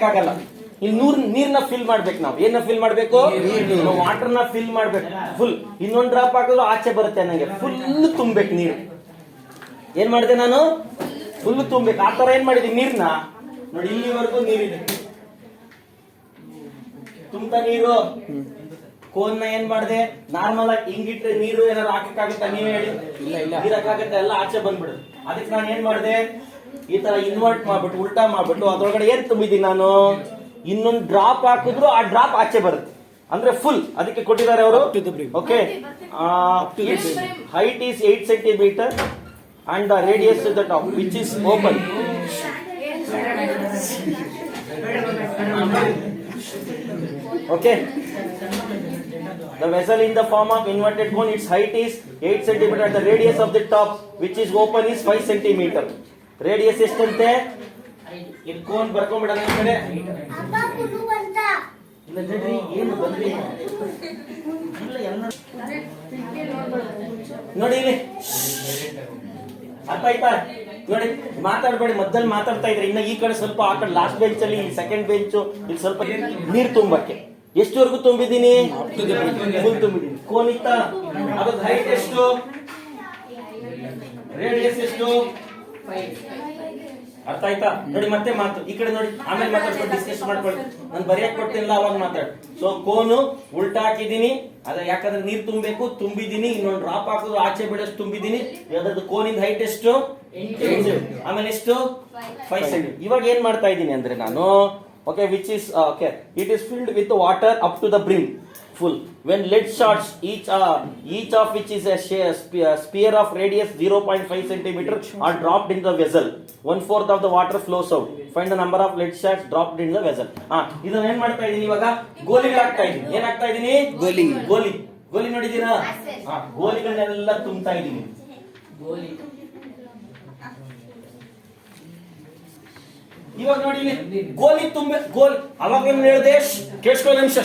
ಆಗಲ್ಲ. ಇಲ್ಲಿ ನೀರ್ನ ಫಿಲ್ ಮಾಡ್ಬೇಕು. ನಾವು ಏನ ಫಿಲ್ ಮಾಡ್ಬೇಕು? ವಾಟರ್ನ ಫಿಲ್ ಮಾಡ್ಬೇಕು ಫುಲ್. ಇನ್ನೊಂದು ಡ್ರಾಪ್ ಹಾಕಿದ್ರು ಆಚೆ ಬರುತ್ತೆ ನನಗೆ. ಫುಲ್ ತುಂಬೇಕು ನೀರು. ಏನ್ ಮಾಡಿದೆ ನಾನು? ಫುಲ್ ತುಂಬೇಕು. ಆ ತರ ಏನ್ ಮಾಡಿದೀನಿ ನೀರ್ನ ನೋಡಿ. ಇಲ್ಲಿವರೆಗೂ ನೀರಿದೆ. ತುಂಬ ನೀರು. ಕೋನ್ನ ಏನ್ ಮಾಡಿದೆ? ನಾರ್ಮಲ್ ಆಗಿ ಹಿಂಗಿಟ್ರೆ ನೀರು ಏನಾದ್ರು ಹಾಕಕ್ಕಾಗತ್ತಾ? ನೀವೇ ಹೇಳಿ. ನೀರಕ್ಕಾಗತ್ತೆ? ಎಲ್ಲ ಆಚೆ ಬಂದ್ಬಿಡುದು. ಅದಕ್ಕೆ ನಾನು ಏನ್ ಮಾಡಿದೆ? ಈ ತರ ಇನ್ವರ್ಟ್ ಮಾಡ್ಬಿಟ್ಟು ಉಲ್ಟಾ ಮಾಡ್ಬಿಟ್ಟು ಅದ್ರೊಳಗಡೆ ಏನ್ ತುಂಬಿದ್ದೀನಿ ನಾನು? ಇನ್ನೊಂದು ಡ್ರಾಪ್ ಹಾಕಿದ್ರು ಆ ಡ್ರಾಪ್ ಆಚೆ ಬರುತ್ತೆ. ಅಂದ್ರೆ ಫುಲ್. ಅದಕ್ಕೆ ಕೊಟ್ಟಿದ್ದಾರೆ ಅವರು. Okay, height is 8 centimeter and the radius to the top which is open. Okay, the vessel in the form of inverted cone, its height is 8 centimeter and the radius of the top which is open is 5 centimeter. Radius ಎಷ್ಟಂತೆ? ಇದು cone ಬರ್ಕೊಂಡ್ಬಿಡೋಣ ಈ ಕಡೆ. ಇಲ್ಲ ನೋಡ್ರಿ ಏನು ಬಂದ್ರಿ ಇಲ್ಲ ಎಲ್ಲ ನೋಡಿ ಇಲ್ಲಿ. ಅರ್ಥ ಆಯ್ತಾ? ನೋಡಿ, ಮಾತಾಡ್ಬೇಡಿ. ಮಧ್ಯದಲ್ಲಿ ಮಾತಾಡ್ತಾ ಇದ್ರೆ ಇನ್ನ ಈ ಕಡೆ ಸ್ವಲ್ಪ, ಆ ಕಡೆ ಲಾಸ್ಟ್ ಬೆಂಚ್ ಅಲ್ಲಿ, ಸೆಕೆಂಡ್ ಬೆಂಚ್ ಇಲ್ಲಿ ಸ್ವಲ್ಪ ನೀರ್ ತುಂಬಕ್ಕೆ. ಎಷ್ಟುವರೆಗೂ ತುಂಬಿದ್ದೀನಿ? ಫುಲ್ ತುಂಬಿದ್ದೀನಿ. ಕೋನ್ ಇತ್ತ? ಅದ್ರ ಹೈಟ್ ಎಷ್ಟು? ರೇಡಿಯಸ್ ಎಷ್ಟು? ಅರ್ಥ ಆಯ್ತಾ? ನೋಡಿ ಮತ್ತೆ ಮಾತು ಈ ಕಡೆ ನೋಡಿ. ಆಮೇಲೆ ಮಾತಾಡ್ಕೊಂಡು ಡಿಸ್ಕಸ್ ಮಾಡ್ಕೊಳ್ಳಿ. ನಾನು ಬರೆಯಕ್ ಕೊಡ್ತೀನಿಲ್ಲ ಅವಾಗ ಮಾತಾಡಿ. ಸೊ ಕೋನು ಉಲ್ಟಾ ಹಾಕಿದೀನಿ. ಅದ್ರ ಯಾಕಂದ್ರೆ ನೀರ್ ತುಂಬಬೇಕು. ತುಂಬಿದೀನಿ. ಇನ್ನೊಂದು ಡ್ರಾಪ್ ಹಾಕಿದ್ರು ಆಚೆ ಬಿಡೋಷ್ಟು ತುಂಬಿದೀನಿ. ಅದ್ರದ್ದು ಕೋನಿಂದ ಹೈಟ್ ಎಷ್ಟು? 8. ಆಮೇಲೆ ಎಷ್ಟು? 5 cm. ಇವಾಗ ಏನ್ ಮಾಡ್ತಾ ಇದ್ದೀನಿ ಅಂದ್ರೆ ನಾನು, okay, which is okay, it is filled with water up to the brim full. When lead shots, each of which is a sphere of radius 0.5 centimeter are dropped in the vessel. 1/4 of the water flows out. Find the number of lead shots dropped in the vessel. ಇದನ್ನ ಏನ್ ಮಾಡ್ತಾ ಇದೀನಿ ಇವಾಗ? ಗೋಲಿಗಳು ಹಾಕ್ತಾ ಇದೀನಿ. ಏನ್ ಹಾಕ್ತಾ ಇದೀನಿ? ಗೋಲಿ ನೋಡಿದೀರಾ? ಗೋಲಿಗಳನ್ನೆಲ್ಲ ತುಂಬ್ತಾ ಇದೀನಿ. ಇವಾಗ ನೋಡಿ ಇಲ್ಲಿ ಗೋಲಿ ಅವಾಗ ಏನ್ ಹೇಳಿದೆ? ಕೇಳಿಸ್ಕೊ ನಿಮಿಷ.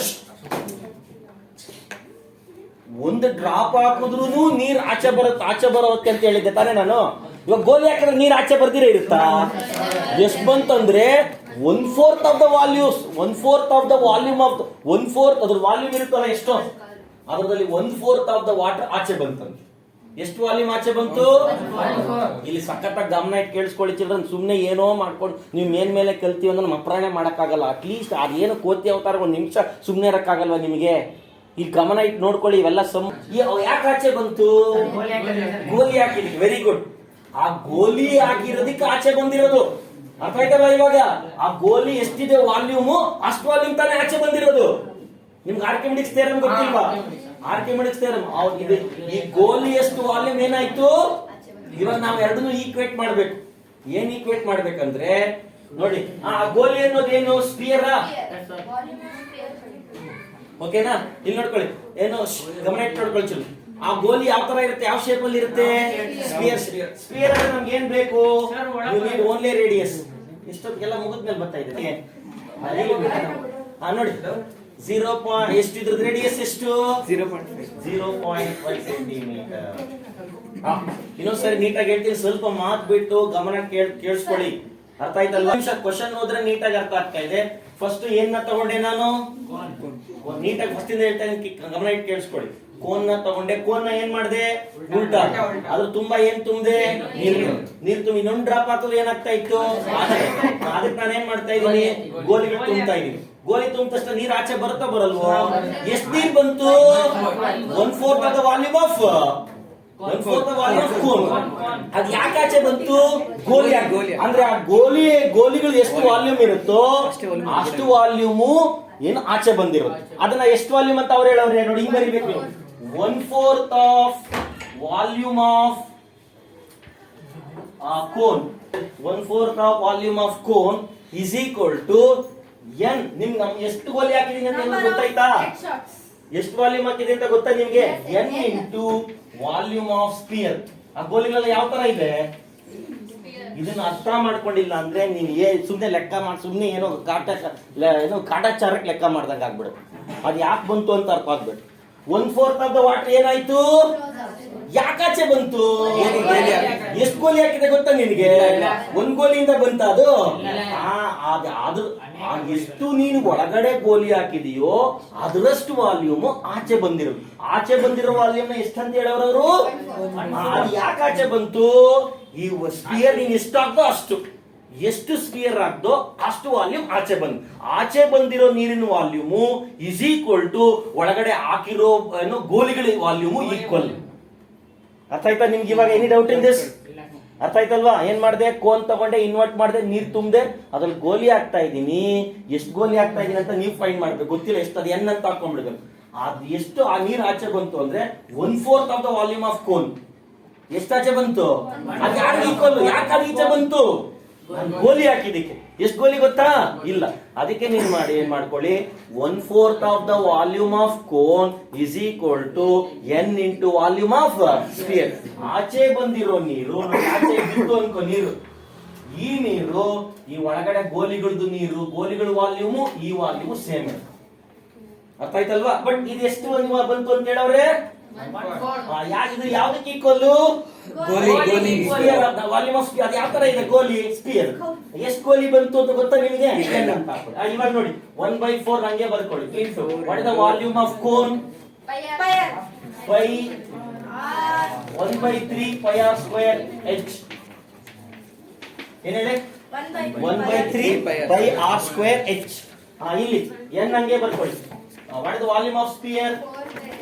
ಒಂದು ಡ್ರಾಪ್ ಹಾಕಿದ್ರು ನೀರ್ ಆಚೆ ಬರುತ್ತೆ ಅಂತ ಹೇಳಿದ್ದೆ ತಾನೇ ನಾನು. ಇವಾಗ ಗೋಲಿ ಹಾಕಿದ್ರೆ ನೀರ್ ಆಚೆ ಬರ್ದಿರೇ ಇರುತ್ತಾ? ಎಷ್ಟು ಬಂತಂದ್ರೆ 1/4 of the volumes, 1/4 of the volume of 1/4 ಅದ್ರ ವಾಲ್ಯೂಮ್ ಇರುತ್ತಲ್ಲ ಎಷ್ಟು, ಅದರಲ್ಲಿ 1/4 of the ವಾಟರ್ ಆಚೆ ಬಂತಂತೆ. ಎಷ್ಟು ವಾಲ್ಯೂಮ್ ಆಚೆ ಬಂತು? ಇಲ್ಲಿ ಸಖತ್ತಾಗಿ ಗಮನ ಇಟ್ಟು ಕೇಳಿಸ್ಕೊಳ್ಳಿ ಚಿಲ್ಡ್ರನ್. ಸುಮ್ನೆ ಏನೋ ಮಾಡ್ಕೊಂಡು ನೀವು ಮೇಲೆ ಕಲ್ತೀವಿ ಅಂದ್ರೆ ನಮ್ಮ ಅಪ್ರಾಣೆ ಮಾಡಕ್ಕಾಗಲ್ಲ. ಅಟ್ಲೀಸ್ಟ್ ಅದೇನು ಕೋತಿ ಅವತಾರ ಒಂದ್ ನಿಮಿಷ ಸುಮ್ನೆ ಇರಕ್ಕಾಗಲ್ವಾ ನಿಮಗೆ? ಈ ಗಮನ ಇಟ್ಟು ನೋಡ್ಕೊಳ್ಳಿ. ಇವೆಲ್ಲ ಯಾಕೆ ಆಚೆ ಬಂತು? ಗೋಲಿ ಹಾಕಿದ್ವಿ. Very good. ಆ ಗೋಲಿ ಹಾಕಿರೋದಕ್ಕೆ ಆಚೆ ಬಂದಿರೋದು. ಅರ್ಥ ಆಯ್ತಲ್ಲ ಇವಾಗ? ಆ ಗೋಲಿ ಎಷ್ಟಿದೆ ವಾಲ್ಯೂಮು ಅಷ್ಟು ವಾಲ್ಯೂಮ್ ತಾನೇ ಆಚೆ ಬಂದಿರೋದು. ನಿಮ್ಗೆ ಆರ್ಕಿಮಿಡಿಕ್ಸ್ ಥಿಯರಂ ಗೊತ್ತಿಲ್ವಾ? ಆರ್ಕಿಮಿಡಿಕ್ಸ್ ಥಿಯರಂ ಇದೆ. ಈ ಗೋಲಿ ಎಷ್ಟು ವಾಲ್ಯೂಮ್ ಏನಾಯ್ತು? ಇವಾಗ ನಾವು ಎರಡನ್ನೂ ಈಕ್ವೇಟ್ ಮಾಡ್ಬೇಕು. ಏನ್ ಈಕ್ವೇಟ್ ಮಾಡ್ಬೇಕಂದ್ರೆ ನೋಡಿ, ಆ ಗೋಲಿ ಅನ್ನೋದೇನು? ಸ್ಪಿಯರ್. ಓಕೆನಾ? ಇಲ್ಲಿ ನೋಡ್ಕೊಳ್ಳಿ. ಏನು ಗಮನ ಇಟ್ಟು ನೋಡ್ಕೊಳ್ಳಿ ಚಲೋ. ಆ ಗೋಲಿ ಯಾವ ತರ ಇರುತ್ತೆ? ಯಾವ ಶೇಪ್ ಅಲ್ಲಿ ಇರುತ್ತೆ? ಸ್ಪಿಯರ್ ಅಂದ್ರೆ ನಮ್ಗೆ ಏನ್ ಬೇಕು? Only radius. ಇಷ್ಟೊತ್ತಿಗೆಲ್ಲ ಮುಗಿದ್ಮೇಲೆ ಬರ್ತಾ ಇದೆ ನೋಡಿ. 0. ಎಷ್ಟು ಇದ್ರದ್ದು ರೇಡಿಯಸ್ ಎಷ್ಟು? 0.5 ಸೆಂಟಿಮೀಟರ್. ಇನ್ನೊಂದ್ಸರಿ ನೀಟಾಗಿ ಹೇಳ್ತೀನಿ. ಸ್ವಲ್ಪ ಮಾತು ಬಿಟ್ಟು ಗಮನ ಕೇಳಿಸ್ಕೊಳ್ಳಿ. ಅರ್ಥ ಆಯ್ತಲ್ವಾ? ಕ್ವಶನ್ ಹೋದ್ರೆ ನೀಟಾಗಿ ಅರ್ಥ ಆಗ್ತಾ ಇದೆ. ಫಸ್ಟ್ ಏನ್ನ ತಗೊಂಡೆ ನಾನು? ನೀಟಾಗಿ ಫಸ್ಟ್ ಇಂದ ಹೇಳ್ತಾ ಇದ್ದೀನಿ, ಗಮನ ಇಟ್ಟು ಕೇಳಿಸ್ಕೊಳ್ಳಿ. ಕೋನ್ನ ತಗೊಂಡೆ. ಕೋನ್ನ ಏನ್ ಮಾಡಿದೆ? ಉಲ್ಟಾ. ಅದ್ರ ತುಂಬಾ ಏನ್ ತುಂಬಿದೆ? ನೀರ್ ತುಂಬಿ ಇನ್ನೊಂದು ಡ್ರಾಪ್ ಹಾಕಿದ್ರೆ ಏನಾಗ್ತಾ ಇತ್ತು? ಅದಕ್ಕೆ ನಾನು ಏನ್ ಮಾಡ್ತಾ ಇದ್ದೀನಿ? ಗೋಲಿಗಳು ತುಂಬ್ತಾ ಇದೀನಿ. ಗೋಲಿ ತುಂಬ ತಕ್ಷಣ ನೀರ್ ಆಚೆ ಬರುತ್ತಾ ಬರಲ್ವೋ? ಎಷ್ಟು ನೀರ್ ಬಂತು? 1/4 of the volume of 1/4 the volume of cone. ಅದು ಯಾಕೆ ಆಚೆ ಬಂತು? ಗೋಲಿ ಅಂದ್ರೆ ಆ ಗೋಲಿಗಳು ಎಷ್ಟು ವಾಲ್ಯೂಮ್ ಇರುತ್ತೋ ಅಷ್ಟು ವಾಲ್ಯೂಮು ಏನು ಆಚೆ ಬಂದಿರೋದು. ಅದನ್ನ ಎಷ್ಟು ವಾಲ್ಯೂಮ್ ಅಂತ ಅವ್ರು ಹೇಳವ್ರೆ ನೋಡಿ. ಹಿಂಗ್ ಬರಿಬೇಕು ನೀವು. 1/4 of volume of cone. 1/4 of volume of cone is equal to n. ನಮ್ ಎಷ್ಟು ಗೋಲಿ ಹಾಕಿದೀನಿ ಅಂತ ಗೊತ್ತಾಯ್ತಾ? ಎಷ್ಟು ವಾಲ್ಯೂಮ್ ಹಾಕಿದೆ ಅಂತ ಗೊತ್ತಾ ನಿಮ್ಗೆ? n into volume of spear. ಆ ಗೋಲಿಗಳೆಲ್ಲ ಯಾವ ತರ ಇದೆ? ಇದನ್ನ ಅರ್ಥ ಮಾಡ್ಕೊಂಡಿಲ್ಲ ಅಂದ್ರೆ ನೀವು ಸುಮ್ನೆ ಲೆಕ್ಕ ಮಾಡಿ ಸುಮ್ನೆ ಏನೋ ಕಾಟಾಚಾರಕ್ಕೆ ಲೆಕ್ಕ ಮಾಡ್ದಂಗ ಆಗ್ಬಿಡುತ್ತೆ. ಅದು ಯಾಕೆ ಬಂತು ಅಂತ ಅರ್ಥ ಆಗ್ಬಿಡು. 1/4 of the ವಾಟರ್ ಏನಾಯ್ತು? ಯಾಕಾಚೆ ಬಂತು? ಎಷ್ಟು ಗೋಲಿ ಹಾಕಿದೆ ಗೊತ್ತಾ ನಿನಗೆ? ಒಂದ್ ಗೋಲಿಯಿಂದ ಬಂತ ಅದು? ಅದು ಎಷ್ಟು ನೀನು ಒಳಗಡೆ ಗೋಲಿ ಹಾಕಿದೆಯೋ ಅದರಷ್ಟು ವಾಲ್ಯೂಮ್ ಆಚೆ ಬಂದಿರೋದು. ಆಚೆ ಬಂದಿರೋ ವಾಲ್ಯೂಮ್ ಎಷ್ಟು ಅಂತ ಹೇಳೋರು? ಅದು ಯಾಕೆ ಆಚೆ ಬಂತು? ಈ ಸ್ಪಿಯರ್ ನೀನು ಎಷ್ಟು ಹಾಕ್ದೋ ಅಷ್ಟು, ಎಷ್ಟು ಸ್ಪಿಯರ್ ಹಾಕ್ದೋ ಅಷ್ಟು ವಾಲ್ಯೂಮ್ ಆಚೆ ಬಂದು. ಆಚೆ ಬಂದಿರೋ ನೀರಿನ ವಾಲ್ಯೂಮು ಇಸ್ ಈಕ್ವಲ್ ಟು ಒಳಗಡೆ ಹಾಕಿರೋ ಗೋಲಿಗಳ ವಾಲ್ಯೂಮು ಈಕ್ವಲ್. ಅರ್ಥ ಆಯ್ತಾ ನಿಮ್ಗೆ ಇವಾಗ? Any doubt in this? ಅರ್ಥ ಆಯ್ತಲ್ವಾ? ಏನ್ ಮಾಡಿದೆ? ಕೋನ್ ತಗೊಂಡೆ, ಇನ್ವರ್ಟ್ ಮಾಡಿದೆ, ನೀರ್ ತುಂಬಿದೆ, ಅದ್ರಲ್ಲಿ ಗೋಲಿ ಹಾಕ್ತಾ ಇದ್ದೀನಿ. ಎಷ್ಟು ಗೋಲಿ ಹಾಕ್ತಾ ಇದೀನಿ ಅಂತ ನೀವು ಫೈಂಡ್ ಮಾಡ್ಬೇಕು. ಗೊತ್ತಿಲ್ಲ ಎಷ್ಟು, ಅದು ಎನ್ ಅಂತ ಹಾಕೊಂಡ್ಬಿಡ್ಬೇಕು. ಅದು ಎಷ್ಟು ಆ ನೀರ್ ಆಚೆ ಬಂತು ಅಂದ್ರೆ 1/4 of the volume of cone. ಎಷ್ಟು ಆಚೆ ಬಂತು? ಅದು ಯಾರು ಈಕ್ವಲ್? ಯಾಕೆ ಅದು ಈಚೆ ಬಂತು? ಗೋಲಿ ಹಾಕಿದಕ್ಕೆ. ಎಷ್ಟು ಗೋಲಿ ಗೊತ್ತಾ? ಇಲ್ಲ. ಅದಕ್ಕೆ ನೀನ್ ಏನ್ ಮಾಡ್ಕೊಳ್ಳಿ, 1/4 of the volume of cone is equal to n into volume of sphere. ಆಚೆ ಬಂದಿರೋ ನೀರು, ಆಚೆ ಬಿತ್ತು ಅನ್ಕೋ ನೀರು, ಈ ನೀರು ಈ ಒಳಗಡೆ ಗೋಲಿಗಳದ್ದು ನೀರು, ಗೋಲಿಗಳ ವಾಲ್ಯೂಮು ಈ ವಾಲ್ಯೂಮು ಸೇಮ್. ಅರ್ಥ ಆಯ್ತಲ್ವಾ? ಬಟ್ ಇದು ಎಷ್ಟು ಬಂತು ಅಂತ ಹೇಳವ್ರೆ? ಇದು ಯಾವ್ದಕ್ಕೆ ಈಕ್ವಲ್? Volume of spear. ಅದು ಯಾವ ತರ ಇದೆ ಗೋಲಿ ಸ್ಪಿಯರ್? ಎಷ್ಟು ಗೋಲಿ ಬಂತು ಅಂತ ಗೊತ್ತಾ ನಿಮಗೆ? ಇವಾಗ ನೋಡಿ 1/4 ಹಂಗೆ ಬರ್ಕೊಳ್ಳಿ. What is the volume of cone? 1/3 pi r square h. ಏನ್ ಹೇಳಿ? 1/3 pi r square h. ಇಲ್ಲಿ n ಹಂಗೆ ಬರ್ಕೊಳ್ಳಿ. What is the volume of spear?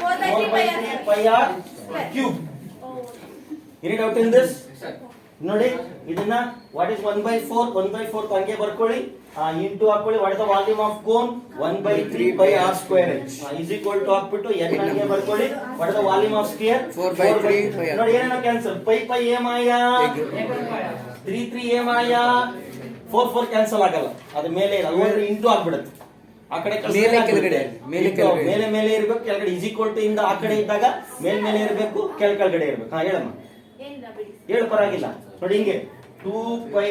4/3 pi r cube. Any doubt in this? ನೋಡಿ ಇದನ್ನ ವಾಟ್ ಇಸ್ 1/4 ಹಂಗೆ ಬರ್ಕೊಳ್ಳಿ, ಇಂಟು ಹಾಕೊಳ್ಳಿ. What is the volume of cone? 1/3 pi r square h is equal to ಹಾಕ್ಬಿಟ್ಟು n ಹಂಗೆ ಬರ್ಕೊಳ್ಳಿ. What is the volume of spear? 4/3 ನೋಡಿ ಏನೇನೋ ಕ್ಯಾನ್ಸಲ್. pi ಏಮಾಯ, 3 ಏಮಾಯ, 4 ಕ್ಯಾನ್ಸಲ್ ಆಗಲ್ಲ. ಅದು ಮೇಲೆ ಇಂಟು ಆಗ್ಬಿಡುತ್ತೆ. ಆ ಕಡೆ ಮೇಲೆ ಮೇಲೆ ಇರ್ಬೇಕು, ಕೆಳಗಡೆ ಇಸ್ ಈಕ್ವಲ್ ಟು ಇಂದ ಆ ಕಡೆ ಇದ್ದಾಗ ಮೇಲೆ ಇರಬೇಕು, ಕೆಳಗಡೆ ಇರ್ಬೇಕು. ಹೇಳಮ್ಮ, ಹೇಳು, ಪರವಾಗಿಲ್ಲ. ನೋಡಿ ಹಿಂಗೆ 2 pi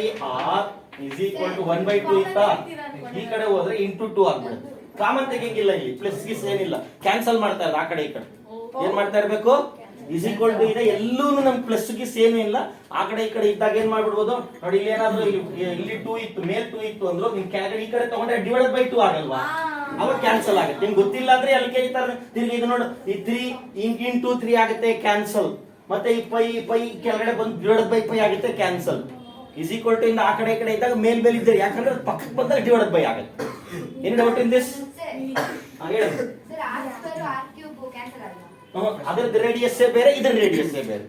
r is equal to 1/2 ಇತ್ತಾ? ಈ ಕಡೆ ಹೋದ್ರೆ ಇಂಟು 2 ಆಗ್ಬಿಡುತ್ತೆ. ಕಾಮನ್ ತೆಗಿಯಂಗಿಲ್ಲ, ಇಲ್ಲಿ ಪ್ಲಸ್ ಗಿಸ್ ಏನಿಲ್ಲ, ಕ್ಯಾನ್ಸಲ್ ಮಾಡ್ತಾ ಇರೋದು. ಆ ಕಡೆ ಈ ಕಡೆ ಏನ್ ಮಾಡ್ತಾ ಇರ್ಬೇಕು? ಇಸ್ ಈಕ್ವಲ್ ಟು ಇದೆ. ಎಲ್ಲೂ ನಮ್ ಪ್ಲಸ್ ಗಿಸ್ ಏನು ಇಲ್ಲ. ಆ ಕಡೆ ಈ ಕಡೆ ಇದ್ದಾಗ ಏನ್ ಮಾಡ್ಬಿಡ್ಬೋದು ನೋಡಿ. ಇಲ್ಲಿ ಏನಾದ್ರು ಇಲ್ಲಿ 2 ಇತ್ತು, ಮೇಲ್ 2 ಇತ್ತು ಅಂದ್ರು ನಿಮ್ ಕೆಳಗಡೆ ಈ ಕಡೆ ತಗೊಂಡ್ರೆ ಡಿವೈಡೆಡ್ ಬೈ 2 ಆಗಲ್ವಾ? ಅವಾಗ ಕ್ಯಾನ್ಸಲ್ ಆಗುತ್ತೆ. ನಿಮ್ಗೆ ಗೊತ್ತಿಲ್ಲ ಅಂದ್ರೆ ಅಲ್ಲಿ ಈ ತರ ತಿರ್ಗಿ ಇದು ನೋಡು, ಈ 3 ಇಂಟು 3 ಆಗುತ್ತೆ, ಕ್ಯಾನ್ಸಲ್. ಮತ್ತೆ ಈ ಪೈ ಕೆಳಗಡೆ ಬಂದು ಡಿವೈಡೆಡ್ ಬೈ ಪೈ ಆಗುತ್ತೆ, ಕ್ಯಾನ್ಸಲ್. ಇಸ್ ಈಕ್ವಲ್ ಟು ಇಂದ ಆ ಕಡೆ ಈ ಕಡೆ ಇದ್ದಾಗ ಮೇಲ್ ಇದ್ದೀರಿ, ಯಾಕಂದ್ರೆ ಪಕ್ಕಕ್ಕೆ ಬಂದಾಗ ಡಿವೈಡೆಡ್ ಬೈ ಆಗುತ್ತೆ. ಏನ್ ಡೌಟ್ ಇನ್ ದಿಸ್? ಹೇಳಿ. ಅದ್ರದ್ದು ರೇಡಿಯಸ್ ಬೇರೆ, ಇದ್ರ ರೇಡಿಯಸ್ ಬೇರೆ.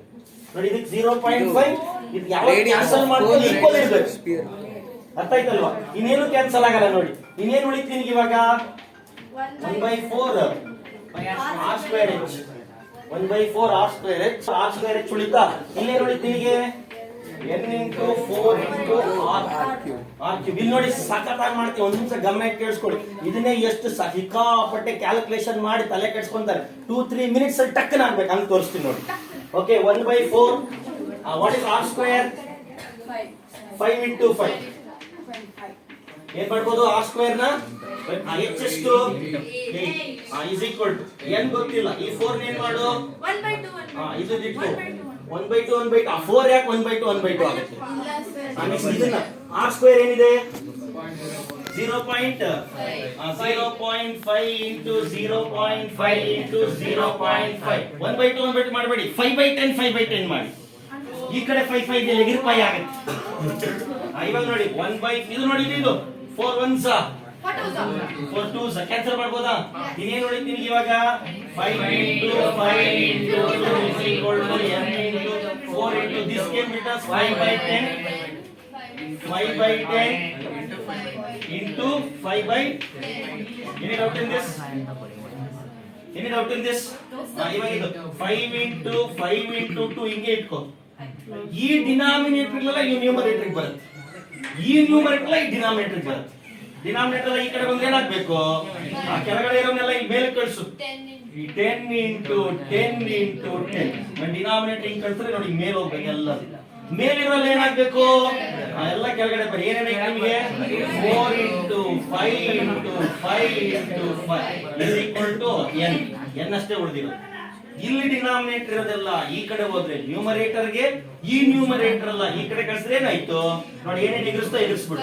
ನೋಡಿ ಇದಕ್ಕೆ 0.5, ಇದು ಯಾವ ಕ್ಯಾನ್ಸಲ್ ಮಾಡ್ಕೊಂಡು ಈಕ್ವಲ್ ಇರ್ಬೇಕು. ಅರ್ಥ ಆಯ್ತಲ್ವಾ? ಇನ್ನೇನು ಕ್ಯಾನ್ಸಲ್ ಆಗಲ್ಲ. ನೋಡಿ ಇನ್ನೇನು ಉಳಿತೀನಿ ಇವಾಗ? 1/4 r square h. 1/4 r square h. r square h ಉಳಿತಾ? ಇನ್ನೇನು ಉಳಿತೀನಿ? n into 4 into r cube. ಇಲ್ಲಿ ನೋಡಿ ಸಖತ್ತಾಗಿ ಮಾಡ್ತೀವಿ. ಒಂದ್ ನಿಮಿಷ ಗಮನ ಕೇಳಿಸ್ಕೊಳ್ಳಿ. ಇದನ್ನೇ ಎಷ್ಟು ಸಿಕ್ಕಾಪಟ್ಟೆ ಕ್ಯಾಲ್ಕುಲೇಷನ್ ಮಾಡಿ ತಲೆ ಕೆಡ್ಸ್ಕೊಂತಾರೆ. 2-3 ಮಿನಿಟ್ಸ್ ಅಲ್ಲಿ ಟಕ್ಕನ ಆಗ್ಬೇಕು, ಹಂಗೆ ತೋರಿಸ್ತೀನಿ ನೋಡಿ. Okay, 1/4 what is r square? 5 into 5. ಏನ್ ಮಾಡ್ಬೋದು? r square ನ h ಎಷ್ಟು? 8 is equal to n ಗೊತ್ತಿಲ್ಲ. ಈ 4 ಏನ್ ಮಾಡು? 1/2 ಇದು ದಿಟ್ಟು 1/2 4 ಯಾಕೆ 1/2 ಆಗುತ್ತೆ? ಇದನ್ನ r square ಏನಿದೆ? 0.5 into 0.5 into 0.5 1/2 ಮಾಡಬೇಡಿ. 5/10 ಮಾಡಿ. ಈ ಕಡೆ 5 ಇದೆ, ಎಗಿರ್ ಪೈ ಆಗುತ್ತೆ. ಇವಾಗ ನೋಡಿ 1/, ಇದು ನೋಡಿ, ಇದು 4 1s 4 2s ಕ್ಯಾನ್ಸಲ್ ಮಾಡ್ಬೋದಾ? ಇನ್ನೇನು ಉಳಿತೀನಿ ಇವಾಗ? 5 into 5 into 2 is equal to n into 4 into this came with us 5/10 into 5/, any doubt in this? ಇವಾಗ ಇದು 5 into 2 ಹಿಂಗೆ ಇಟ್ಕೋ. ಈ ಡಿನಾಮಿನೇಟರ್ ಇಲ್ಲ, ಈ ನ್ಯೂಮರೇಟರ್ ಬರುತ್ತೆ. ಈ ನ್ಯೂಮರೇಟರ್ ಈ ಡಿನಾಮಿನೇಟರ್ ಬರುತ್ತೆ. ಡಿನಾಮಿನೇಟರ್ ಈ ಕಡೆ ಬಂದ್ರೆ ಏನಾಗಬೇಕು? ಆ ಕೆಳಗಡೆ ಇರೋನೆಲ್ಲ ಇಲ್ಲಿ ಮೇಲೆ ಕಳಿಸು. 10 into 10 into 10. ಡಿನಾಮಿನೇಟರ್ ಹಿಂಗ್ ಕಳಿಸಿದ್ರೆ ನೋಡಿ ಮೇಲೆ ಹೋಗ್ಬೇಕು. ಎಲ್ಲ ಮೇಲಿರೋಲ್ಲ ಏನಾಗಬೇಕು? ಎಲ್ಲ ಕೆಳಗಡೆ ಬರೀ. ಏನೇನೈತೆ ನಿಮಗೆ? 4 into 5 into 5 into 5 is equal to n. n ಅಷ್ಟೇ ಉಳಿದಿರೋದು. ಇಲ್ಲಿ ಡಿನಾಮಿನೇಟರ್ ಇರೋದೆಲ್ಲ ಈ ಕಡೆ ಹೋದ್ರೆ ನ್ಯೂಮರೇಟರ್ಗೆ, ಈ ನ್ಯೂಮರೇಟರ್ ಅಲ್ಲ ಈ ಕಡೆ ಕಳಿಸಿದ್ರೆ ಏನಾಯ್ತು ನೋಡಿ, ಏನೇನು ಎದುರಿಸ್ತಾ ಎದುರಿಸ್ಬಿಡು.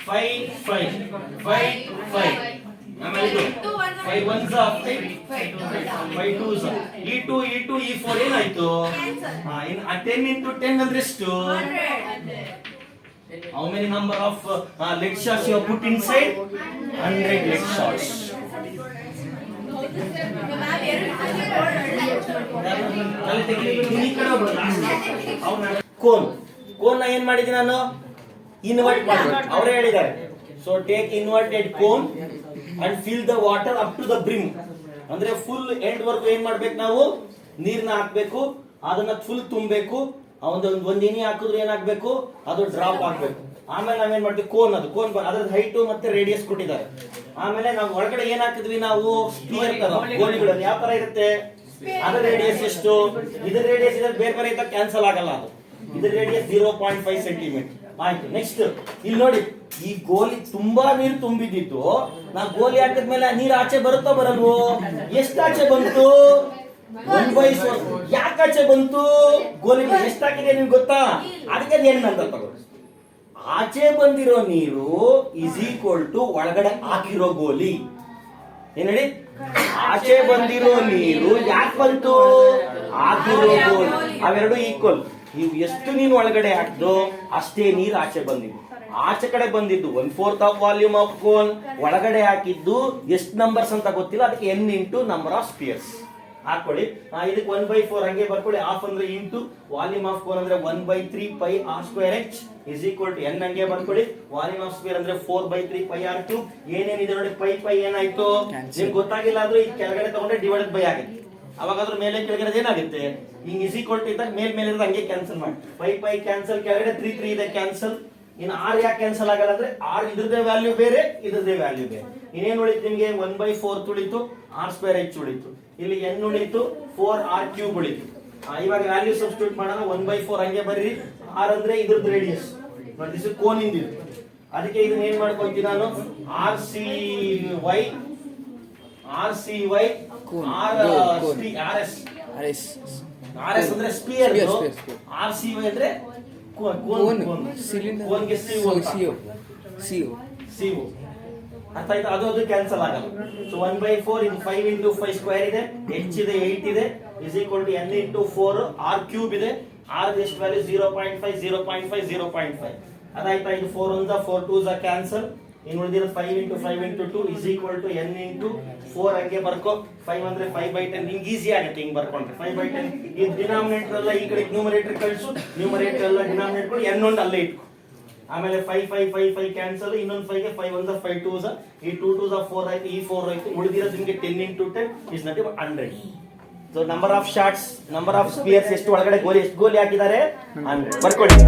5 5 5 5 ಆಮೇಲೆ ಇದು 5 1s 5 2s ಈ 2 ಈ 4 ಏನಾಯ್ತು? ಇನ್ 10 into 10 ಅಂದ್ರೆ ಎಷ್ಟು? How many number of lead shots you have put inside? 100 lead shots. Cone ನ ಏನ್ ಮಾಡಿದ್ದೀನಿ ನಾನು? ಇನ್ವರ್ಟ್ ಮಾಡಬೇಕು. ಅವರೇ ಹೇಳಿದ್ದಾರೆ. So take inverted cone and fill the water up to the brim. ಅಂದ್ರೆ ಫುಲ್ ಎಂಡ್ ವರ್ಗು ಏನ್ ಮಾಡ್ಬೇಕು ನಾವು? ನೀರ್ನ ಹಾಕ್ಬೇಕು, ಅದನ್ನ ಫುಲ್ ತುಂಬಬೇಕು. ಒಂದ್ ಇನಿ ಹಾಕಿದ್ರೆ ಏನಾಗ್ಬೇಕು? ಅದು ಡ್ರಾಪ್ ಆಗ್ಬೇಕು. ಆಮೇಲೆ ನಾವೇನ್ ಮಾಡ್ತೀವಿ? ಕೋನ್ ಅದ್ರ ಹೈಟ್ ಮತ್ತೆ ರೇಡಿಯಸ್ ಕೊಟ್ಟಿದ್ದಾರೆ. ಆಮೇಲೆ ನಾವು ಒಳಗಡೆ ಏನ್ ಹಾಕಿದ್ವಿ ನಾವು? ಸ್ಪಿಯರ್ ತರ ಗೋಲಿಗಳನ್ನು. ಯಾವ ತರ ಇರುತ್ತೆ? ಅದರ ರೇಡಿಯಸ್ ಎಷ್ಟು? ಇದ್ರ ರೇಡಿಯಸ್ ಇದ್ರೆ ಬೇರೆ ಬೇರೆ ಇದ್ದಾಗ ಕ್ಯಾನ್ಸಲ್ ಆಗಲ್ಲ. ಅದು ಇದ್ರ ರೇಡಿಯಸ್ 0.5 ಸೆಂಟಿಮೀಟರ್. ಆಯ್ತು. ನೆಕ್ಸ್ಟ್ ಇಲ್ಲಿ ನೋಡಿ, ಈ ಗೋಲಿ ತುಂಬಾ ನೀರು ತುಂಬಿದ್ದಿತ್ತು. ನಾ ಗೋಲಿ ಹಾಕಿದ್ಮೇಲೆ ನೀರು ಆಚೆ ಬರುತ್ತೋ ಬರಲ್ವೋ? ಎಷ್ಟು ಆಚೆ ಬಂತು? 1/4. ಯಾಕೆ ಆಚೆ ಬಂತು? ಗೋಲಿ ಎಷ್ಟಾಗಿದೆ ನಿಮ್ಗೆ ಗೊತ್ತಾ? ಅದಕ್ಕೆ ಏನಂತ ತಗೊಳ್ಳಿ. ಆಚೆ ಬಂದಿರೋ ನೀರು ಇಸ್ ಈಕ್ವಲ್ ಟು ಒಳಗಡೆ ಹಾಕಿರೋ ಗೋಲಿ. ಏನ್ ಹೇಳಿ? ಆಚೆ ಬಂದಿರೋ ನೀರು ಯಾಕೆ ಬಂತು? ಹಾಕಿರೋ ಗೋಲಿ. ಅವೆರಡು ಈಕ್ವಲ್. ನೀವು ಎಷ್ಟು ನೀನು ಒಳಗಡೆ ಹಾಕಿದ್ರು ಅಷ್ಟೇ ನೀರು ಆಚೆ ಬಂದಿದ್ದು. ಆಚೆ ಕಡೆ ಬಂದಿದ್ದು 1/4 ಆಫ್ ವಾಲ್ಯೂಮ್ ಆಫ್ ಕೋನ್. ಒಳಗಡೆ ಹಾಕಿದ್ದು ಎಷ್ಟು ನಂಬರ್ಸ್ ಅಂತ ಗೊತ್ತಿಲ್ಲ, ಅದಕ್ಕೆ n into number of spears ಹಾಕೊಳ್ಳಿ. ಇದಕ್ಕೆ 1/4 ಹಂಗೆ ಬರ್ಕೊಳ್ಳಿ. ಹಾಫ್ ಅಂದ್ರೆ ಇಂಟು ವಾಲ್ಯೂಮ್ ಆಫ್ ಕೋನ್ ಅಂದ್ರೆ 1/3 pi r square h is equal to n ಹಂಗೆ ಬರ್ಕೊಳ್ಳಿ. ವಾಲ್ಯೂಮ್ ಆಫ್ ಸ್ಪಿಯರ್ ಅಂದ್ರೆ 4/3 ಪೈ r ಕ್ಯೂಬ್. ಏನೇನಿದೆ ನೋಡಿ, ಪೈ ಏನಾಯ್ತು ನಿಮ್ಗೆ ಗೊತ್ತಾಗಿಲ್ಲ ಅಂದ್ರೆ ಈ ಕೆಳಗಡೆ ತಗೊಂಡ್ರೆ ಡಿವೈಡೆಡ್ ಬೈ ಆಗುತ್ತೆ. ಅವಾಗಾದ್ರೂ ಮೇಲೆ ಕೆಳಗಡೆ ಏನಾಗುತ್ತೆ? ಹಿಂಗ್ ಇಸ್ ಈಕ್ವಲ್ ಟು ಇದ್ದಾಗ ಮೇಲೆ ಇರೋದು ಹಂಗೆ ಕ್ಯಾನ್ಸಲ್ ಮಾಡಿ. ಪೈ ಕ್ಯಾನ್ಸಲ್, ಕೆಳಗಡೆ 3 ಇದೆ ಕ್ಯಾನ್ಸಲ್. ಇನ್ನು r ಯಾಕೆ ಕ್ಯಾನ್ಸಲ್ ಆಗಲ್ಲ ಅಂದ್ರೆ r ಇದ್ರದೇ ವ್ಯಾಲ್ಯೂ ಬೇರೆ, ಇದ್ರದೇ ವ್ಯಾಲ್ಯೂ ಬೇರೆ. ಇನ್ನೇನು ಉಳಿತು ನಿಮ್ಗೆ? 1/4 ಉಳಿತು, r ಸ್ಕ್ವೇರ್ h ಉಳಿತು. ಇಲ್ಲಿ n ಉಳಿತು, 4r ಕ್ಯೂಬ್ ಉಳಿತು. ಇವಾಗ ವ್ಯಾಲ್ಯೂ ಸಬ್ಸ್ಟಿಟ್ಯೂಟ್ ಮಾಡೋಣ. 1/4 ಹಂಗೆ ಬರ್ರಿ. r ಅಂದ್ರೆ ಇದ್ರದ್ದು ರೇಡಿಯಸ್ ನೋಡಿ, ದಿಸ್ ಕೋನ್ ಇಂದ. ಅದಕ್ಕೆ ಇದನ್ನ ಏನ್ ಮಾಡ್ಕೊಂತೀನಿ ನಾನು? r c y r s ಅಂದ್ರೆ ಸ್ಪಿಯರ್, r c y ಅಂದ್ರೆ ಕೋನ್ಗೆ CO. ಅರ್ಥ ಆಯ್ತಾ? ಅದು ಕ್ಯಾನ್ಸಲ್ ಆಗಲ್ಲ. ಸೊ 1/4 ಇದು 5 ಇಂಟು 5 ಸ್ಕ್ವೇರ್ ಇದೆ, h ಇದೆ 8 ಇದೆ, is equal to n into 4 r cube ಇದೆ. r ಎಷ್ಟು ವ್ಯಾಲ್ಯೂ? 0.5 ಅದಾಯ್ತಾ? ಇದು 4 1 4 2 ಕ್ಯಾನ್ಸಲ್. ಇನ್ನು ಉಳಿದಿರೋ 5 into 5 into 2 is equal to n into 4 ಹಂಗೆ ಬರ್ಕೋ. 5 ಅಂದ್ರೆ 5/10. ನಿಂಗೆ ಈಸಿ ಆಗುತ್ತೆ ಹಿಂಗ್ ಬರ್ಕೊಂಡ್ರೆ. 5/10 ಈ ಡಿನಾಮಿನೇಟರ್ ಎಲ್ಲ ಈ ಕಡೆ ನ್ಯೂಮರೇಟರ್ ಕಳಿಸು, ನ್ಯೂಮರೇಟರ್ ಎಲ್ಲ ಡಿನಾಮಿನೇಟರ್ n ಒಂದು ಅಲ್ಲೇ ಇಟ್ಕೊ. ಆಮೇಲೆ 5 ಕ್ಯಾನ್ಸಲ್. ಇನ್ನೊಂದು 5 ಗೆ 5 1 5 2s, ಈ 2 2s 4 ಆಯ್ತು, ಈ 4 ಆಯ್ತು. ಉಳಿದಿರೋದು ನಿಮಗೆ 10 into 10 is not 100. So number of shots, number of spears ಎಷ್ಟು ಒಳಗಡೆ ಗೋಲಿ, ಎಷ್ಟು ಗೋಲಿ ಹಾಕಿದ್ದಾರೆ 100 ಬರ್ಕೊಳ್ಳಿ.